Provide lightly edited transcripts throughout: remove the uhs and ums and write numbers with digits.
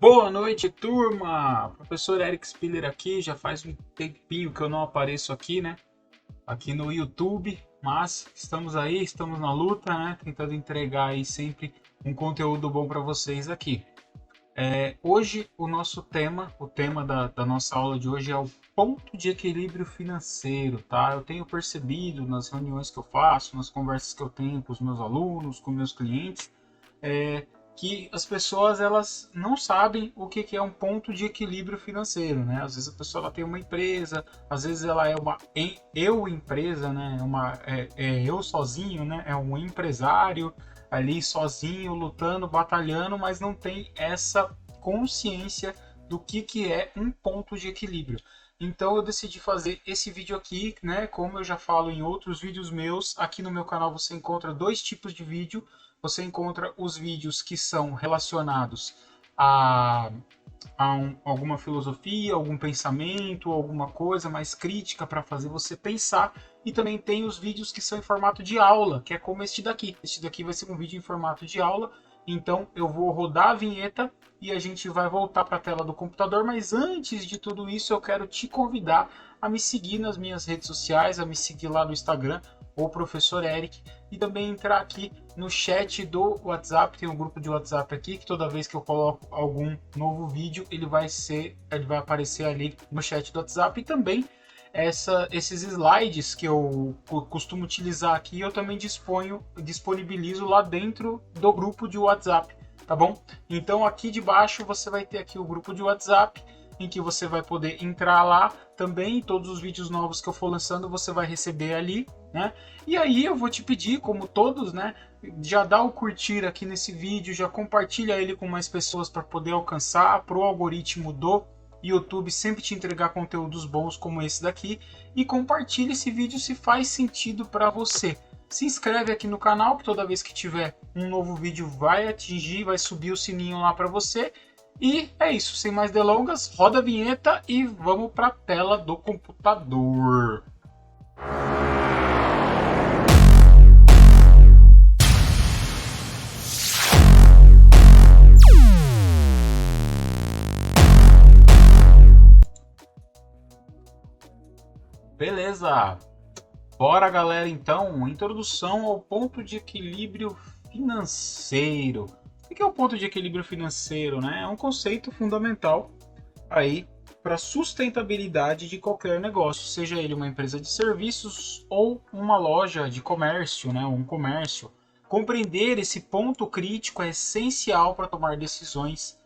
Boa noite, turma! Professor Eric Spiller aqui. Já faz um tempinho que eu não apareço aqui, né? Aqui no YouTube, mas estamos aí, estamos na luta, né? Tentando entregar aí sempre um conteúdo bom para vocês aqui. Hoje o nosso tema, o tema da nossa aula de hoje é o ponto de equilíbrio financeiro, tá? Eu tenho percebido nas reuniões que eu faço, nas conversas que eu tenho com os meus alunos, com meus clientes, que as pessoas elas não sabem o que é um ponto de equilíbrio financeiro, né? Às vezes a pessoa ela tem uma empresa, às vezes ela é uma eu empresa, né? Eu sozinho, né? É um empresário ali sozinho, lutando, batalhando, mas não tem essa consciência do que é um ponto de equilíbrio. Então eu decidi fazer esse vídeo aqui, né? Como eu já falo em outros vídeos meus, aqui no meu canal você encontra dois tipos de vídeo. Você encontra os vídeos que são relacionados a alguma filosofia, algum pensamento, alguma coisa mais crítica para fazer você pensar. E também tem os vídeos que são em formato de aula, que é como este daqui. Este daqui vai ser um vídeo em formato de aula. Então eu vou rodar a vinheta e a gente vai voltar para a tela do computador. Mas antes de tudo isso, eu quero te convidar a me seguir nas minhas redes sociais, a me seguir lá no Instagram, o Professor Eric, e também entrar aqui no chat do WhatsApp. Tem um grupo de WhatsApp aqui que toda vez que eu coloco algum novo vídeo ele vai aparecer ali no chat do WhatsApp. E também esses slides que eu costumo utilizar aqui eu também disponibilizo lá dentro do grupo de WhatsApp, tá bom? Então aqui de baixo você vai ter aqui o grupo de WhatsApp, em que você vai poder entrar lá também. Todos os vídeos novos que eu for lançando você vai receber ali, né? E aí eu vou te pedir, como todos, né? Já dá o curtir aqui nesse vídeo, já compartilha ele com mais pessoas para poder alcançar, para o algoritmo do YouTube sempre te entregar conteúdos bons como esse daqui. E compartilha esse vídeo se faz sentido para você. Se inscreve aqui no canal, que toda vez que tiver um novo vídeo vai subir o sininho lá para você. E é isso, sem mais delongas, roda a vinheta e vamos para a tela do computador. Beleza, bora galera então, introdução ao ponto de equilíbrio financeiro. O que é o ponto de equilíbrio financeiro, né? É um conceito fundamental aí para a sustentabilidade de qualquer negócio, seja ele uma empresa de serviços ou uma loja de comércio, né? Um comércio. Compreender esse ponto crítico é essencial para tomar decisões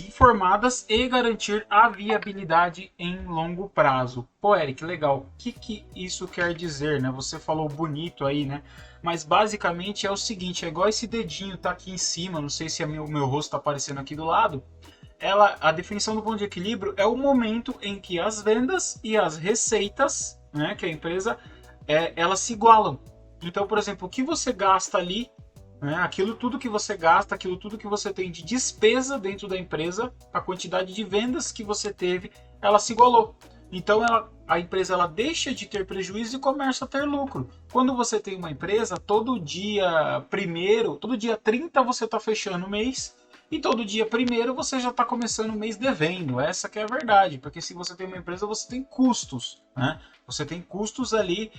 informadas e garantir a viabilidade em longo prazo. Pô, Eric, legal. O que isso quer dizer, né? Você falou bonito aí, né? Mas basicamente é o seguinte, é igual esse dedinho tá aqui em cima, não sei se o meu rosto tá aparecendo aqui do lado. A definição do ponto de equilíbrio é o momento em que as vendas e as receitas, né, que a empresa, elas se igualam. Então, por exemplo, o que você gasta ali, né, aquilo tudo que você gasta, aquilo tudo que você tem de despesa dentro da empresa, a quantidade de vendas que você teve, ela se igualou. Então a empresa ela deixa de ter prejuízo e começa a ter lucro. Quando você tem uma empresa, todo dia 30 você está fechando o mês e todo dia 1º você já está começando o mês devendo. Essa que é a verdade, porque se você tem uma empresa você tem custos, né? Você tem custos ali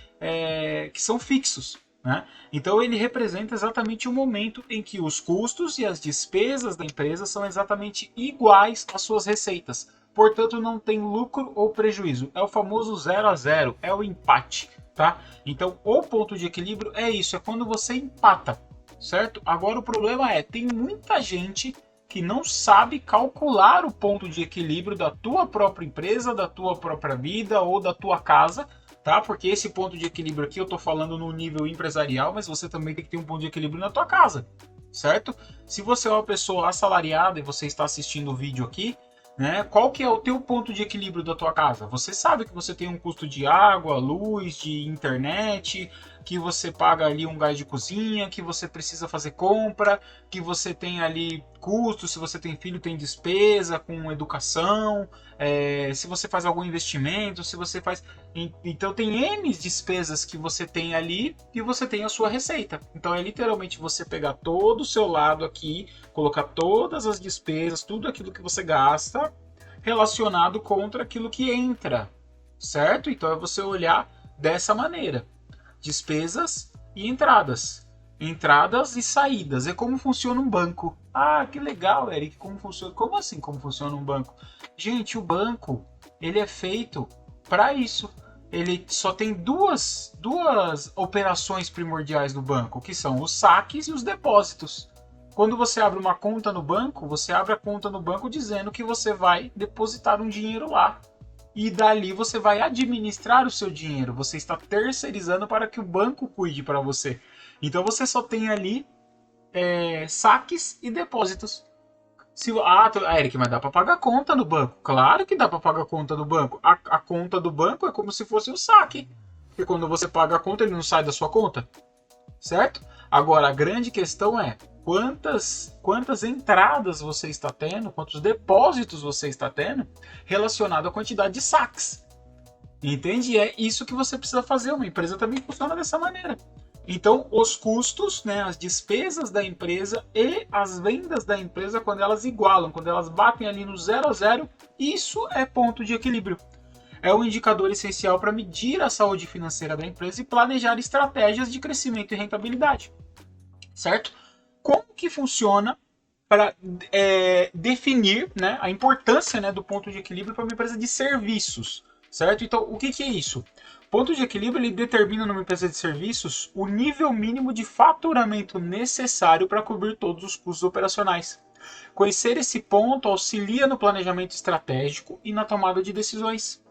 que são fixos. Né? Então ele representa exatamente o momento em que os custos e as despesas da empresa são exatamente iguais às suas receitas. Portanto, não tem lucro ou prejuízo. É o famoso 0 a 0, é o empate. Tá? Então o ponto de equilíbrio é isso, é quando você empata, certo? Agora o problema tem muita gente que não sabe calcular o ponto de equilíbrio da tua própria empresa, da tua própria vida ou da tua casa. Tá? Porque esse ponto de equilíbrio aqui eu estou falando no nível empresarial, mas você também tem que ter um ponto de equilíbrio na tua casa, certo? Se você é uma pessoa assalariada e você está assistindo o vídeo aqui, né, qual que é o teu ponto de equilíbrio da tua casa? Você sabe que você tem um custo de água, luz, de internet, que você paga ali um gás de cozinha, que você precisa fazer compra, que você tem ali custos, se você tem filho tem despesa com educação, se você faz algum investimento, se você faz... Então tem N despesas que você tem ali e você tem a sua receita. Então é literalmente você pegar todo o seu lado aqui, colocar todas as despesas, tudo aquilo que você gasta relacionado contra aquilo que entra, certo? Então é você olhar dessa maneira. Despesas e entradas. Entradas e saídas. É como funciona um banco. Ah, que legal, Eric. Como funciona? Como assim como funciona um banco? Gente, o banco, ele é feito para isso. Ele só tem duas operações primordiais do banco, que são os saques e os depósitos. Quando você abre uma conta no banco, você abre a conta no banco dizendo que você vai depositar um dinheiro lá. E dali você vai administrar o seu dinheiro. Você está terceirizando para que o banco cuide para você. Então você só tem ali saques e depósitos. Eric, mas dá para pagar conta no banco? Claro que dá para pagar conta no banco. A conta do banco é como se fosse um saque. Porque quando você paga a conta, ele não sai da sua conta. Certo? Agora, a grande questão é quantas entradas você está tendo, quantos depósitos você está tendo relacionado à quantidade de saques. Entende? E é isso que você precisa fazer. Uma empresa também funciona dessa maneira. Então, os custos, né, as despesas da empresa e as vendas da empresa, quando elas igualam, quando elas batem ali no 0 a 0, isso é ponto de equilíbrio. É um indicador essencial para medir a saúde financeira da empresa e planejar estratégias de crescimento e rentabilidade. Certo? Como que funciona para definir, né, a importância, né, do ponto de equilíbrio para uma empresa de serviços, certo? Então, o que é isso? O ponto de equilíbrio ele determina numa empresa de serviços o nível mínimo de faturamento necessário para cobrir todos os custos operacionais. Conhecer esse ponto auxilia no planejamento estratégico e na tomada de decisões.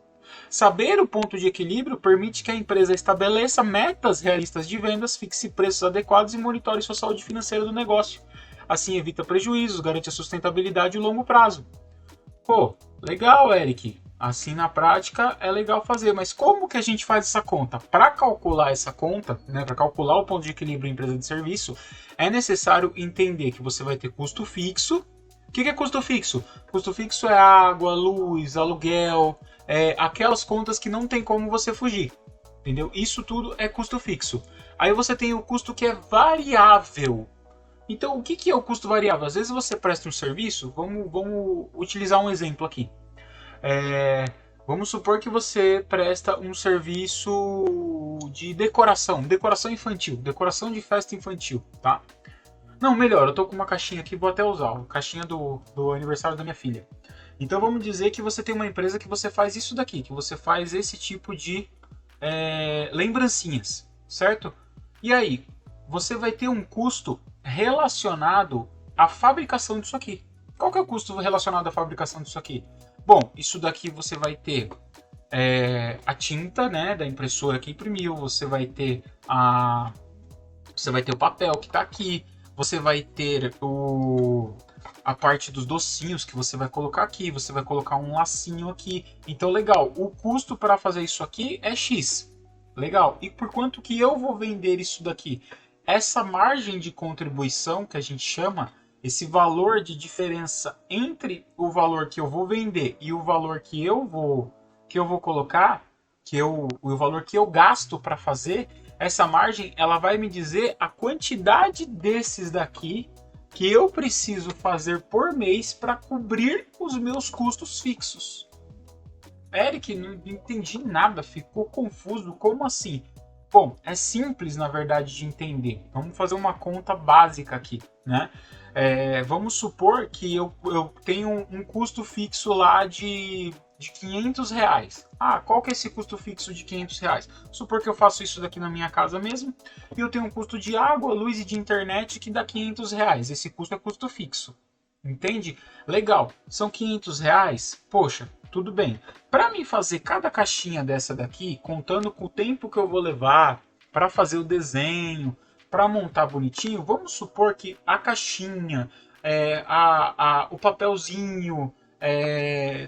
Saber o ponto de equilíbrio permite que a empresa estabeleça metas realistas de vendas, fixe preços adequados e monitore sua saúde financeira do negócio. Assim evita prejuízos, garante a sustentabilidade e o longo prazo. Pô, legal, Eric. Assim na prática é legal fazer, mas como que a gente faz essa conta? Para calcular essa conta, né, para calcular o ponto de equilíbrio em empresa de serviço, é necessário entender que você vai ter custo fixo. O que é custo fixo? Custo fixo é água, luz, aluguel, aquelas contas que não tem como você fugir, entendeu? Isso tudo é custo fixo. Aí você tem o custo que é variável. Então, o que é o custo variável? Às vezes você presta um serviço, vamos utilizar um exemplo aqui. Vamos supor que você presta um serviço de decoração infantil, decoração de festa infantil, tá? Não, melhor, eu tô com uma caixinha aqui, vou até usar, a caixinha do aniversário da minha filha. Então vamos dizer que você tem uma empresa que você faz isso daqui, que você faz esse tipo de lembrancinhas, certo? E aí, você vai ter um custo relacionado à fabricação disso aqui. Qual que é o custo relacionado à fabricação disso aqui? Bom, isso daqui você vai ter a tinta, né, da impressora que imprimiu, você vai ter o papel que está aqui, você vai ter a parte dos docinhos que você vai colocar aqui, você vai colocar um lacinho aqui. Então, legal, o custo para fazer isso aqui é X. Legal, e por quanto que eu vou vender isso daqui? Essa margem de contribuição que a gente chama, esse valor de diferença entre o valor que eu vou vender e o valor que eu vou colocar, o valor que eu gasto para fazer, essa margem ela vai me dizer a quantidade desses daqui que eu preciso fazer por mês para cobrir os meus custos fixos. Eric, não entendi nada, ficou confuso, como assim? Bom, é simples na verdade de entender. Vamos fazer uma conta básica aqui, né? Vamos supor que eu tenho um custo fixo lá de 500 reais. Ah, qual que é esse custo fixo de 500 reais? Supor que eu faço isso daqui na minha casa mesmo e eu tenho um custo de água, luz e de internet que dá 500 reais. Esse custo é custo fixo. Entende? Legal. São 500 reais? Poxa, tudo bem. Para mim fazer cada caixinha dessa daqui, contando com o tempo que eu vou levar para fazer o desenho, para montar bonitinho, vamos supor que a caixinha, o papelzinho,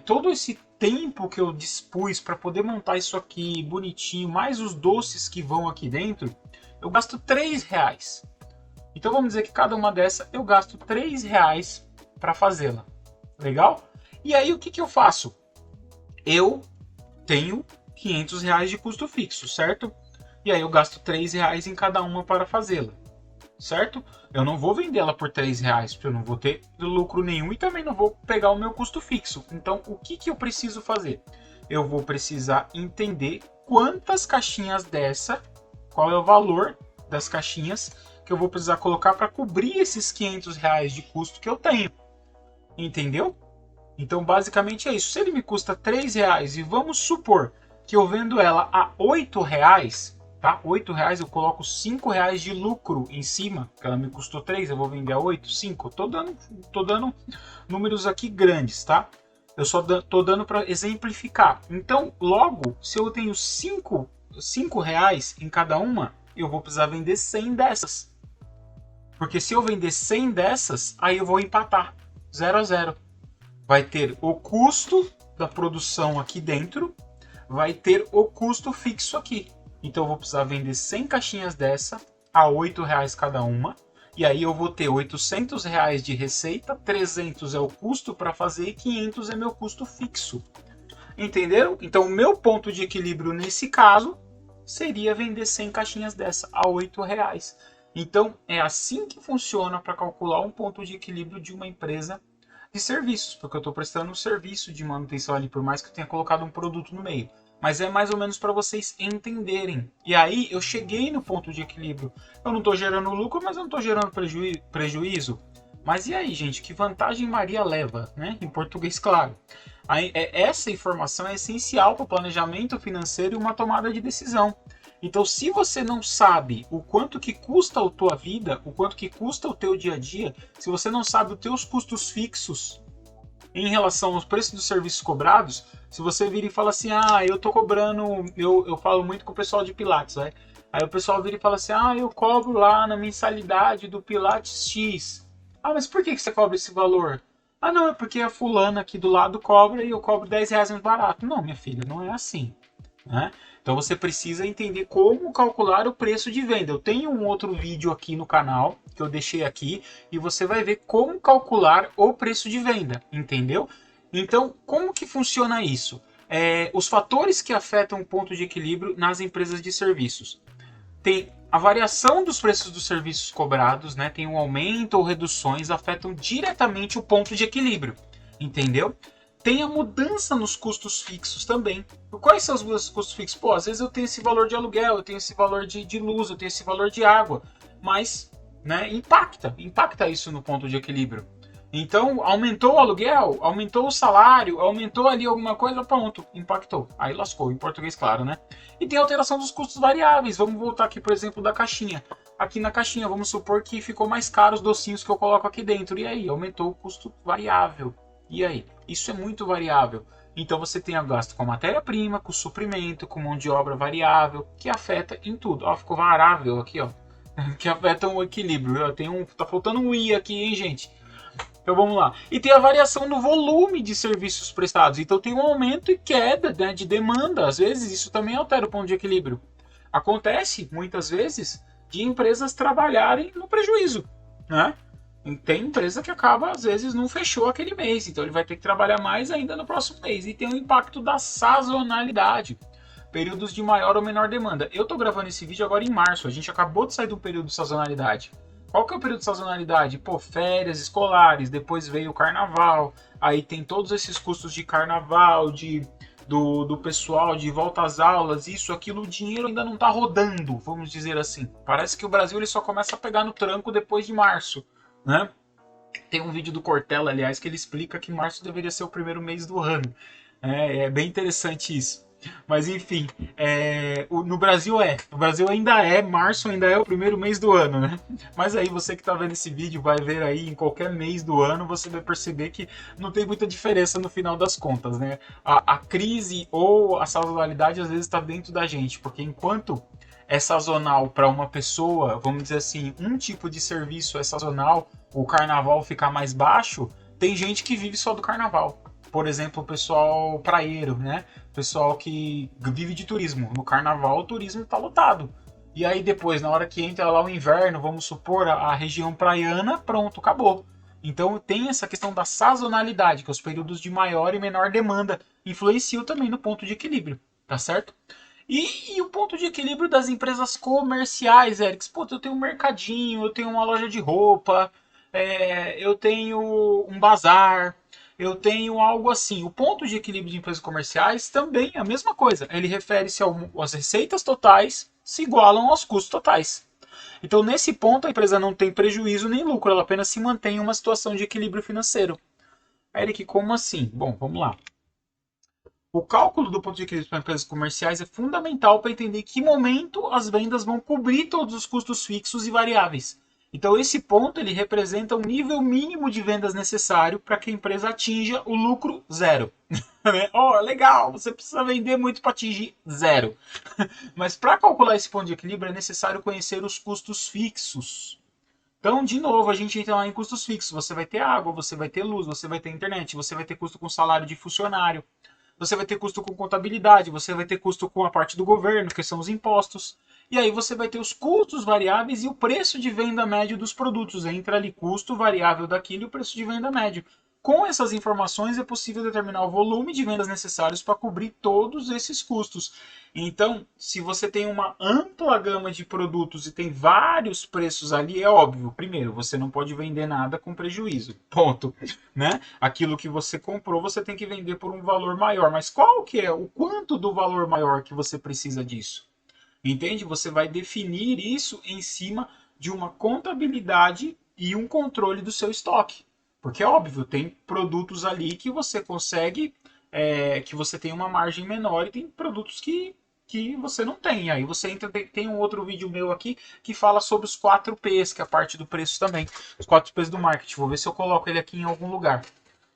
todo esse tempo que eu dispus para poder montar isso aqui bonitinho, mais os doces que vão aqui dentro, eu gasto R$3. Então vamos dizer que cada uma dessa eu gasto R$3 para fazê-la. Legal? E aí o que eu faço? Eu tenho R$500 de custo fixo, certo? E aí eu gasto R$3 em cada uma para fazê-la, certo? Eu não vou vender ela por R$3, porque eu não vou ter lucro nenhum e também não vou pegar o meu custo fixo. Então o que eu preciso fazer? Eu vou precisar entender quantas caixinhas dessa, qual é o valor das caixinhas que eu vou precisar colocar para cobrir esses R$500 de custo que eu tenho. Entendeu? Então basicamente é isso. Se ele me custa R$3 e vamos supor que eu vendo ela a R$8, tá? R$8 eu coloco R$5 de lucro em cima, que ela me custou 3, eu vou vender a 8, 5. Tô dando números aqui grandes, tá? Eu só tô dando para exemplificar. Então, logo, se eu tenho R$5 em cada uma, eu vou precisar vender 100 dessas. Porque se eu vender 100 dessas, aí eu vou empatar 0 a 0. Vai ter o custo da produção aqui dentro, vai ter o custo fixo aqui. Então eu vou precisar vender 100 caixinhas dessa a R$8 cada uma. E aí eu vou ter R$800 de receita, 300 é o custo para fazer e 500 é meu custo fixo. Entenderam? Então o meu ponto de equilíbrio nesse caso seria vender 100 caixinhas dessa a R$8. Então é assim que funciona para calcular um ponto de equilíbrio de uma empresa de serviços, porque eu estou prestando um serviço de manutenção ali, por mais que eu tenha colocado um produto no meio. Mas é mais ou menos para vocês entenderem. E aí eu cheguei no ponto de equilíbrio. Eu não estou gerando lucro, mas eu não estou gerando prejuízo. Mas e aí, gente? Que vantagem Maria leva, né? Em português, claro. Aí, essa informação é essencial para o planejamento financeiro e uma tomada de decisão. Então, se você não sabe o quanto que custa a tua vida, o quanto que custa o teu dia a dia, se você não sabe os teus custos fixos em relação aos preços dos serviços cobrados, se você vira e fala assim, eu tô cobrando, eu falo muito com o pessoal de Pilates, né? Aí o pessoal vira e fala assim, eu cobro lá na mensalidade do Pilates X. Mas por que você cobra esse valor? Não, é porque a fulana aqui do lado cobra e eu cobro R$10 mais barato. Não, minha filha, não é assim, né? Então você precisa entender como calcular o preço de venda. Eu tenho um outro vídeo aqui no canal, que eu deixei aqui, e você vai ver como calcular o preço de venda, entendeu? Então, como que funciona isso? Os fatores que afetam o ponto de equilíbrio nas empresas de serviços. Tem a variação dos preços dos serviços cobrados, né? Tem um aumento ou reduções, afetam diretamente o ponto de equilíbrio, entendeu? Tem a mudança nos custos fixos também. Quais são os meus custos fixos? Às vezes eu tenho esse valor de aluguel, eu tenho esse valor de luz, eu tenho esse valor de água, mas né, impacta isso no ponto de equilíbrio. Então, aumentou o aluguel, aumentou o salário, aumentou ali alguma coisa, pronto, impactou. Aí lascou, em português claro, né? E tem a alteração dos custos variáveis. Vamos voltar aqui, por exemplo, da caixinha. Aqui na caixinha, vamos supor que ficou mais caro os docinhos que eu coloco aqui dentro. E aí, aumentou o custo variável. E aí? Isso é muito variável. Então você tem o gasto com a matéria-prima, com o suprimento, com mão de obra variável, que afeta em tudo. Ficou variável aqui, que afeta o equilíbrio. Tá faltando um i aqui, hein, gente? Então vamos lá. E tem a variação no volume de serviços prestados. Então tem um aumento e queda, né, de demanda. Às vezes isso também altera o ponto de equilíbrio. Acontece, muitas vezes, de empresas trabalharem no prejuízo, né? Tem empresa que acaba, às vezes, não fechou aquele mês, então ele vai ter que trabalhar mais ainda no próximo mês. E tem o impacto da sazonalidade, períodos de maior ou menor demanda. Eu estou gravando esse vídeo agora em março, a gente acabou de sair do período de sazonalidade. Qual que é o período de sazonalidade? Férias escolares, depois veio o carnaval, aí tem todos esses custos de carnaval, do pessoal, de volta às aulas, isso, aquilo, o dinheiro ainda não está rodando, vamos dizer assim. Parece que o Brasil ele só começa a pegar no tranco depois de março. Né? Tem um vídeo do Cortella, aliás, que ele explica que março deveria ser o primeiro mês do ano. É bem interessante isso. Mas enfim, no Brasil março ainda é o primeiro mês do ano, né? Mas aí você que está vendo esse vídeo vai ver aí em qualquer mês do ano, você vai perceber que não tem muita diferença no final das contas, né? A crise ou a sazonalidade às vezes está dentro da gente, porque enquanto é sazonal para uma pessoa, vamos dizer assim, um tipo de serviço é sazonal, o carnaval ficar mais baixo, tem gente que vive só do carnaval, por exemplo, o pessoal praieiro, né? O pessoal que vive de turismo. No carnaval, o turismo está lotado. E aí depois, na hora que entra lá o inverno, vamos supor, a região praiana, pronto, acabou. Então tem essa questão da sazonalidade, que os períodos de maior e menor demanda influenciam também no ponto de equilíbrio, tá certo? E o ponto de equilíbrio das empresas comerciais, Eric? Pô, eu tenho um mercadinho, eu tenho uma loja de roupa, eu tenho um bazar, eu tenho algo assim. O ponto de equilíbrio de empresas comerciais também é a mesma coisa. Ele refere-se às receitas totais se igualam aos custos totais. Então, nesse ponto, a empresa não tem prejuízo nem lucro, ela apenas se mantém em uma situação de equilíbrio financeiro. Eric, como assim? Bom, vamos lá. O cálculo do ponto de equilíbrio para empresas comerciais é fundamental para entender em que momento as vendas vão cobrir todos os custos fixos e variáveis. Então, esse ponto ele representa o nível mínimo de vendas necessário para que a empresa atinja o lucro zero. Legal, você precisa vender muito para atingir zero. Mas para calcular esse ponto de equilíbrio é necessário conhecer os custos fixos. Então, de novo, a gente entra lá em custos fixos. Você vai ter água, você vai ter luz, você vai ter internet, você vai ter custo com salário de funcionário, você vai ter custo com contabilidade, você vai ter custo com a parte do governo, que são os impostos. E aí você vai ter os custos variáveis e o preço de venda médio dos produtos. Entra ali custo variável daquilo e o preço de venda médio. Com essas informações é possível determinar o volume de vendas necessários para cobrir todos esses custos. Então, se você tem uma ampla gama de produtos e tem vários preços ali, é óbvio. Primeiro, você não pode vender nada com prejuízo. Ponto. Né? Aquilo que você comprou, você tem que vender por um valor maior. Mas qual que é o quanto do valor maior que você precisa disso? Entende? Você vai definir isso em cima de uma contabilidade e um controle do seu estoque. Porque é óbvio, tem produtos ali que você consegue, que você tem uma margem menor e tem produtos que você não tem. Aí você entra, tem um outro vídeo meu aqui que fala sobre os 4 P's, que é a parte do preço também. Os 4 P's do marketing. Vou ver se eu coloco ele aqui em algum lugar.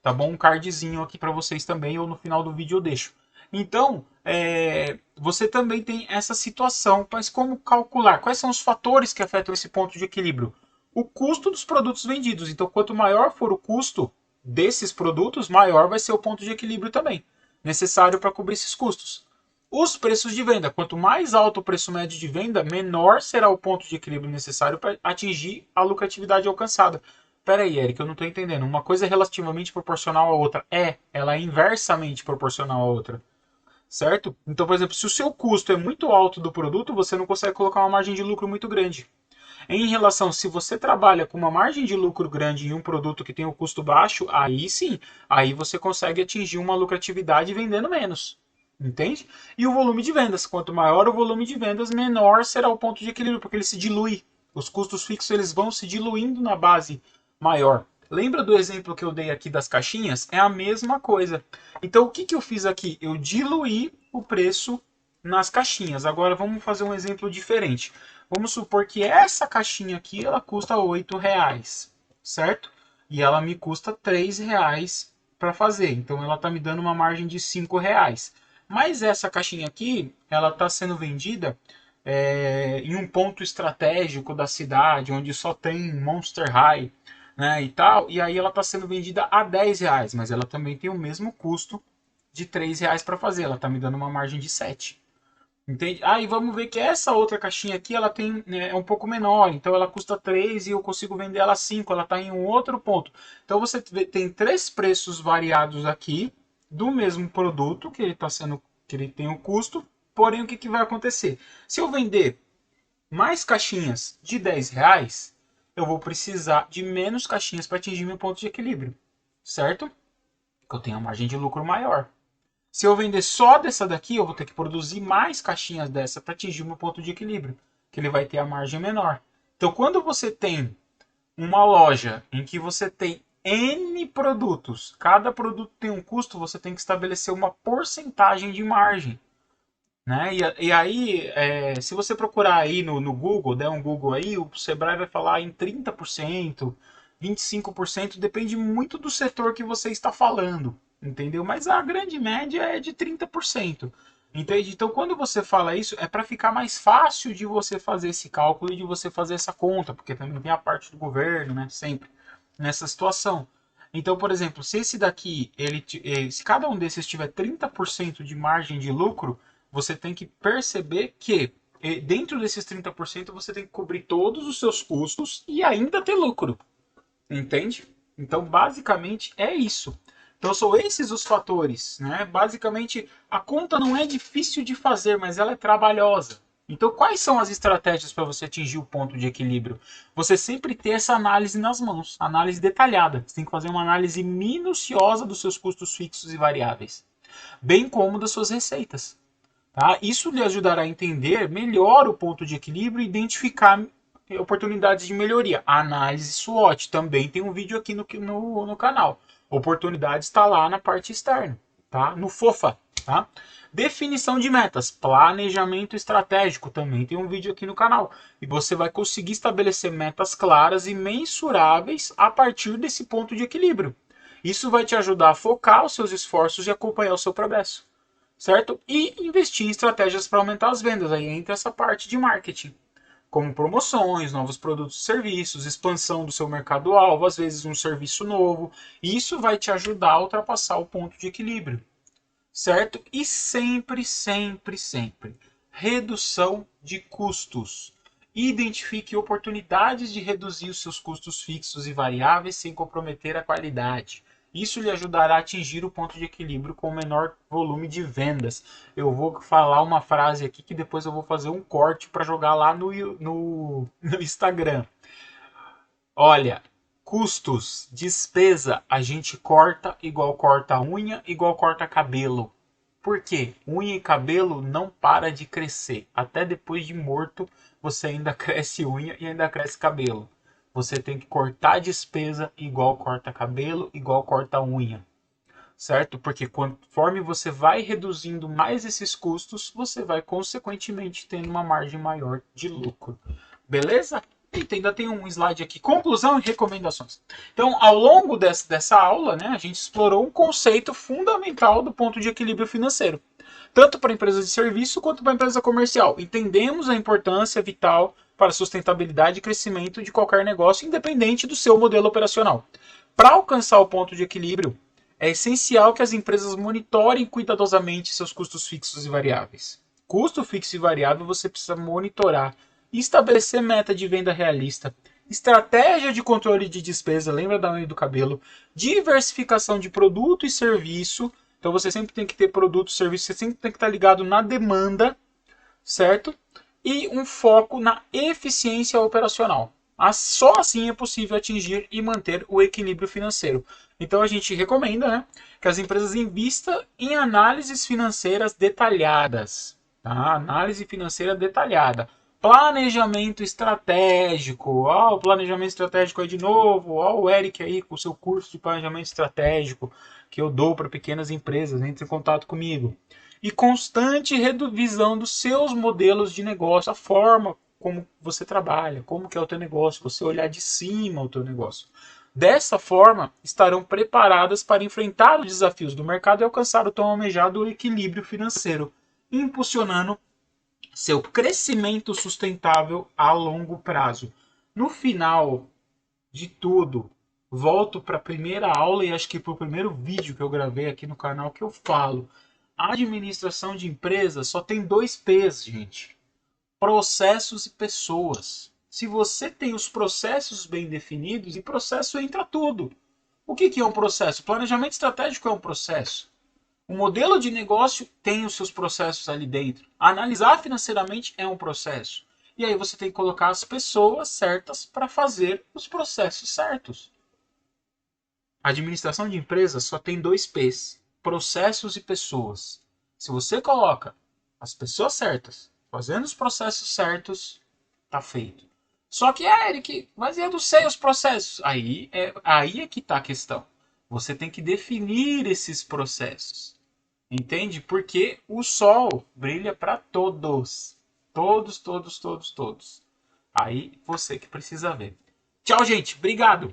Tá bom? Um cardzinho aqui para vocês também, ou no final do vídeo eu deixo. Então, você também tem essa situação, mas como calcular? Quais são os fatores que afetam esse ponto de equilíbrio? O custo dos produtos vendidos. Então, quanto maior for o custo desses produtos, maior vai ser o ponto de equilíbrio também, necessário para cobrir esses custos. Os preços de venda. Quanto mais alto o preço médio de venda, menor será o ponto de equilíbrio necessário para atingir a lucratividade alcançada. Pera aí, Eric, eu não estou entendendo. Uma coisa é relativamente proporcional à outra. Ela é inversamente proporcional à outra. Certo? Então, por exemplo, se o seu custo é muito alto do produto, você não consegue colocar uma margem de lucro muito grande. Em relação, se você trabalha com uma margem de lucro grande em um produto que tem o custo baixo, aí sim, aí você consegue atingir uma lucratividade vendendo menos. Entende? E o volume de vendas. Quanto maior o volume de vendas, menor será o ponto de equilíbrio, porque ele se dilui. Os custos fixos eles vão se diluindo na base maior. Lembra do exemplo que eu dei aqui das caixinhas? É a mesma coisa. Então, o que eu fiz aqui? Eu diluí o preço nas caixinhas. Agora, vamos fazer um exemplo diferente. Vamos supor que essa caixinha aqui ela custa R$8, certo? E ela me custa R$3 para fazer. Então, ela está me dando uma margem de R$5. Mas essa caixinha aqui, ela está sendo vendida em um ponto estratégico da cidade, onde só tem Monster High, né, e tal, e aí ela está sendo vendida a R$10, mas ela também tem o mesmo custo de R$3 para fazer, ela está me dando uma margem de 7. Entende? E vamos ver que essa outra caixinha aqui, ela tem, é um pouco menor, então ela custa 3 e eu consigo vender ela 5, ela está em um outro ponto. Então você tem 3 preços variados aqui do mesmo produto, que ele tem o custo, porém o que vai acontecer? Se eu vender mais caixinhas de R$10, eu vou precisar de menos caixinhas para atingir meu ponto de equilíbrio, certo? Porque eu tenho uma margem de lucro maior. Se eu vender só dessa daqui, eu vou ter que produzir mais caixinhas dessa para atingir o meu ponto de equilíbrio, que ele vai ter a margem menor. Então, quando você tem uma loja em que você tem N produtos, cada produto tem um custo, você tem que estabelecer uma porcentagem de margem. Né? E aí, se você procurar aí no Google, der um Google aí, o Sebrae vai falar em 30%, 25%, depende muito do setor que você está falando, entendeu? Mas a grande média é de 30%, entende? Então, quando você fala isso, é para ficar mais fácil de você fazer esse cálculo e de você fazer essa conta, porque também tem a parte do governo, né? Sempre nessa situação. Então, por exemplo, se esse daqui, se cada um desses tiver 30% de margem de lucro, você tem que perceber que dentro desses 30% você tem que cobrir todos os seus custos e ainda ter lucro. Entende? Então, basicamente é isso. Então, são esses os fatores, né? Basicamente, a conta não é difícil de fazer, mas ela é trabalhosa. Então, quais são as estratégias para você atingir o ponto de equilíbrio? Você sempre ter essa análise nas mãos, análise detalhada. Você tem que fazer uma análise minuciosa dos seus custos fixos e variáveis, bem como das suas receitas. Tá? Isso lhe ajudará a entender melhor o ponto de equilíbrio e identificar oportunidades de melhoria. A análise SWOT também tem um vídeo aqui no canal. Oportunidade está lá na parte externa, tá? No FOFA. Tá? Definição de metas, planejamento estratégico, também tem um vídeo aqui no canal. E você vai conseguir estabelecer metas claras e mensuráveis a partir desse ponto de equilíbrio. Isso vai te ajudar a focar os seus esforços e acompanhar o seu progresso, certo? E investir em estratégias para aumentar as vendas. Aí entra essa parte de marketing, como promoções, novos produtos e serviços, expansão do seu mercado-alvo, às vezes um serviço novo. Isso vai te ajudar a ultrapassar o ponto de equilíbrio, certo? E sempre, sempre, sempre, redução de custos. Identifique oportunidades de reduzir os seus custos fixos e variáveis sem comprometer a qualidade. Isso lhe ajudará a atingir o ponto de equilíbrio com o menor volume de vendas. Eu vou falar uma frase aqui que depois eu vou fazer um corte para jogar lá no Instagram. Olha, custos, despesa, a gente corta igual corta unha, igual corta cabelo. Por quê? Unha e cabelo não para de crescer. Até depois de morto, você ainda cresce unha e ainda cresce cabelo. Você tem que cortar despesa igual corta cabelo, igual corta unha. Certo? Porque conforme você vai reduzindo mais esses custos, você vai consequentemente tendo uma margem maior de lucro. Beleza? E ainda tem um slide aqui, conclusão e recomendações. Então, ao longo dessa aula, né, a gente explorou um conceito fundamental do ponto de equilíbrio financeiro, tanto para empresas de serviço quanto para a empresa comercial. Entendemos a importância vital para a sustentabilidade e crescimento de qualquer negócio, independente do seu modelo operacional. Para alcançar o ponto de equilíbrio, é essencial que as empresas monitorem cuidadosamente seus custos fixos e variáveis. Custo fixo e variável você precisa monitorar e estabelecer meta de venda realista, estratégia de controle de despesa, lembra da unha do cabelo, diversificação de produto e serviço. Então você sempre tem que ter produto e serviço, você sempre tem que estar ligado na demanda, certo? E um foco na eficiência operacional. Só assim é possível atingir e manter o equilíbrio financeiro. Então a gente recomenda, né, que as empresas invistam em análises financeiras detalhadas. Tá? Análise financeira detalhada. Planejamento estratégico. Ó, o planejamento estratégico aí de novo. Ó, o Eric aí com o seu curso de planejamento estratégico que eu dou para pequenas empresas. Entre em contato comigo. E constante revisão dos seus modelos de negócio, a forma como você trabalha, como que é o teu negócio, você olhar de cima o teu negócio. Dessa forma, estarão preparadas para enfrentar os desafios do mercado e alcançar o tão almejado equilíbrio financeiro, impulsionando seu crescimento sustentável a longo prazo. No final de tudo, volto para a primeira aula e acho que para o primeiro vídeo que eu gravei aqui no canal que eu falo. A administração de empresas só tem 2 P's, gente: processos e pessoas. Se você tem os processos bem definidos, em processo entra tudo. O que é um processo? Planejamento estratégico é um processo. O modelo de negócio tem os seus processos ali dentro. Analisar financeiramente é um processo. E aí você tem que colocar as pessoas certas para fazer os processos certos. A administração de empresas só tem 2 P's: processos e pessoas. Se você coloca as pessoas certas, fazendo os processos certos, tá feito. Só que, Eric, mas eu não sei os processos. Aí é que tá a questão. Você tem que definir esses processos. Entende? Porque o sol brilha para todos. Todos, todos, todos, todos. Aí você que precisa ver. Tchau, gente. Obrigado.